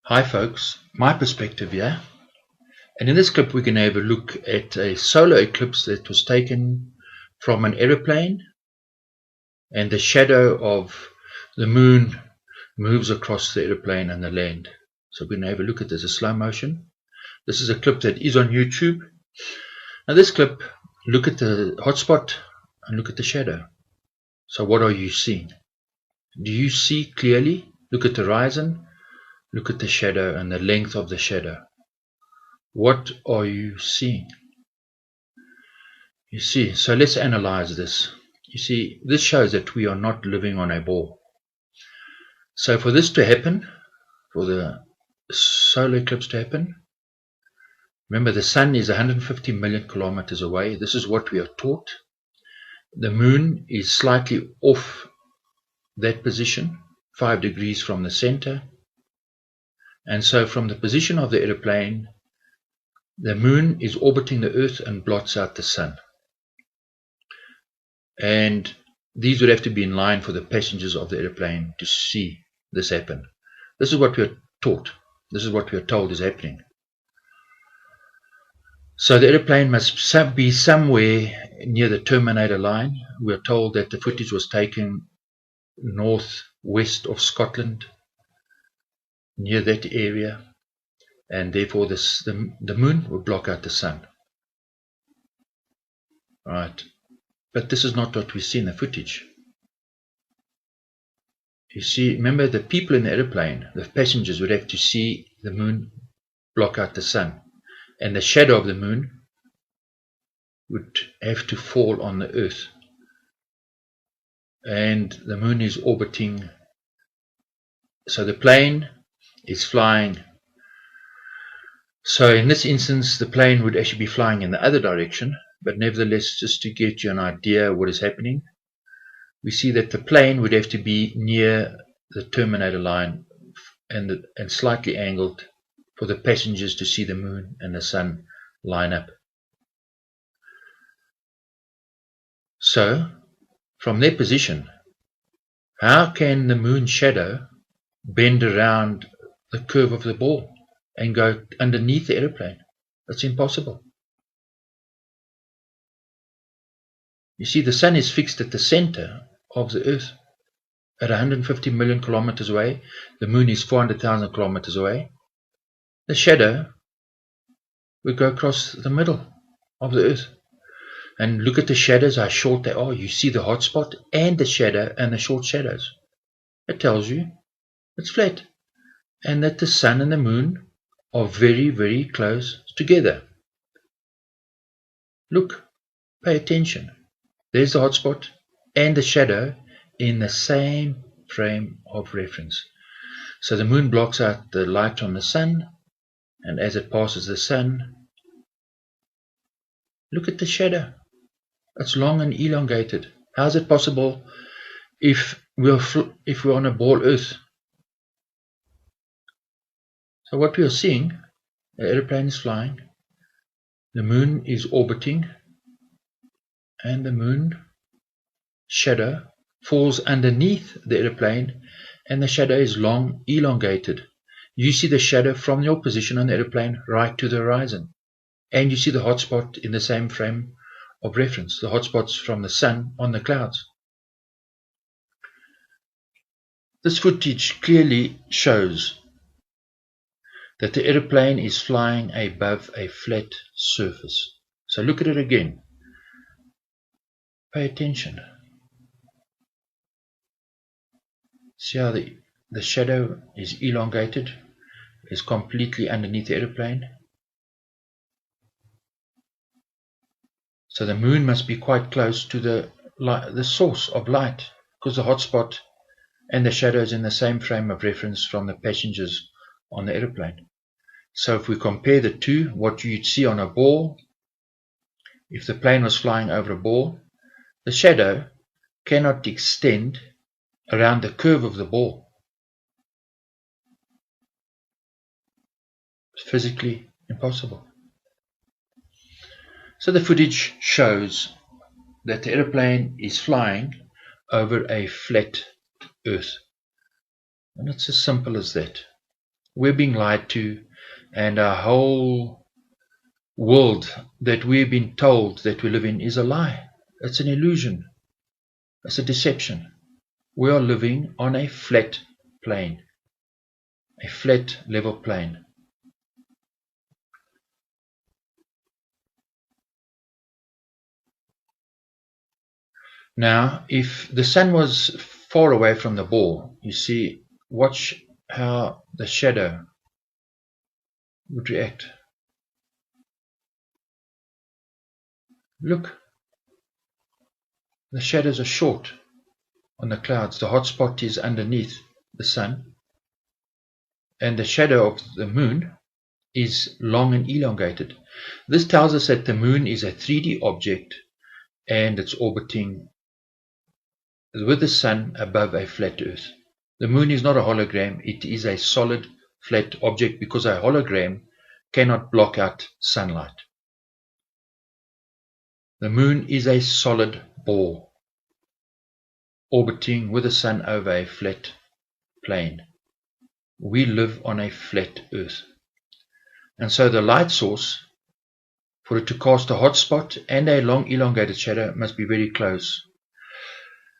Hi folks, my perspective here, and in this clip we're going to have a look at a solar eclipse that was taken from an aeroplane, and the shadow of the moon moves across the aeroplane and the land. So we're going to have a look at this in slow motion. This is a clip that is on YouTube. Now this clip, look at the hotspot and look at the shadow. So what are you seeing? Do you see clearly? Look at the horizon. Look at the shadow and the length of the shadow. What are you seeing? You see, so let's analyze this. You see, this shows that we are not living on a ball. So for this to happen, for the solar eclipse to happen, remember the sun is 150 million kilometers away. This is what we are taught. The moon is slightly off that position, 5 degrees from the center. And so from the position of the aeroplane, the moon is orbiting the earth and blots out the sun. And these would have to be in line for the passengers of the aeroplane to see this happen. This is what we are taught. This is what we are told is happening. So the aeroplane must be somewhere near the terminator line. We are told that the footage was taken northwest of Scotland, near that area, and therefore the moon would block out the sun. Right. But this is not what we see in the footage. You see, remember the people in the aeroplane, the passengers, would have to see the moon block out the sun. And the shadow of the moon would have to fall on the earth. And the moon is orbiting. So the plane is flying. So in this instance, the plane would actually be flying in the other direction. But nevertheless, just to get you an idea of what is happening, we see that the plane would have to be near the terminator line and slightly angled for the passengers to see the moon and the sun line up. So, from their position, how can the moon shadow bend around the curve of the ball and go underneath the aeroplane? That's impossible. You see, the sun is fixed at the center of the earth at 150 million kilometers away. The moon is 400,000 kilometers away. The shadow would go across the middle of the earth. And look at the shadows, how short they are. You see the hot spot and the shadow and the short shadows. It tells you it's flat. And that the sun and the moon are very, very close together. Look, pay attention. There's the hot spot and the shadow in the same frame of reference. So the moon blocks out the light from the sun, and as it passes the sun, look at the shadow. It's long and elongated. How is it possible if we're on a ball earth? So what we are seeing, the aeroplane is flying, the moon is orbiting, and the moon shadow falls underneath the aeroplane, and the shadow is long, elongated. You see the shadow from your position on the aeroplane right to the horizon, and you see the hot spot in the same frame of reference, the hot spots from the sun on the clouds. This footage clearly shows that the aeroplane is flying above a flat surface. So look at it again. Pay attention. See how the shadow is elongated, is completely underneath the aeroplane. So the moon must be quite close to the source of light, because the hot spot and the shadow is in the same frame of reference from the passengers on the aeroplane. So if we compare the two, what you'd see on a ball, if the plane was flying over a ball, the shadow cannot extend around the curve of the ball. It's physically impossible. So the footage shows that the aeroplane is flying over a flat earth. And it's as simple as that. We're being lied to, and our whole world that we've been told that we live in is a lie. It's an illusion. It's a deception. We are living on a flat plane, a flat level plane. Now, if the sun was far away from the ball, you see, watch how the shadow would react. Look, the shadows are short on the clouds. The hot spot is underneath the sun, and the shadow of the moon is long and elongated. This tells us that the moon is a 3D object and it's orbiting with the sun above a flat earth. The moon is not a hologram, it is a solid flat object, because a hologram cannot block out sunlight. The moon is a solid ball orbiting with the sun over a flat plane. We live on a flat earth. And so the light source, for it to cast a hot spot and a long elongated shadow, must be very close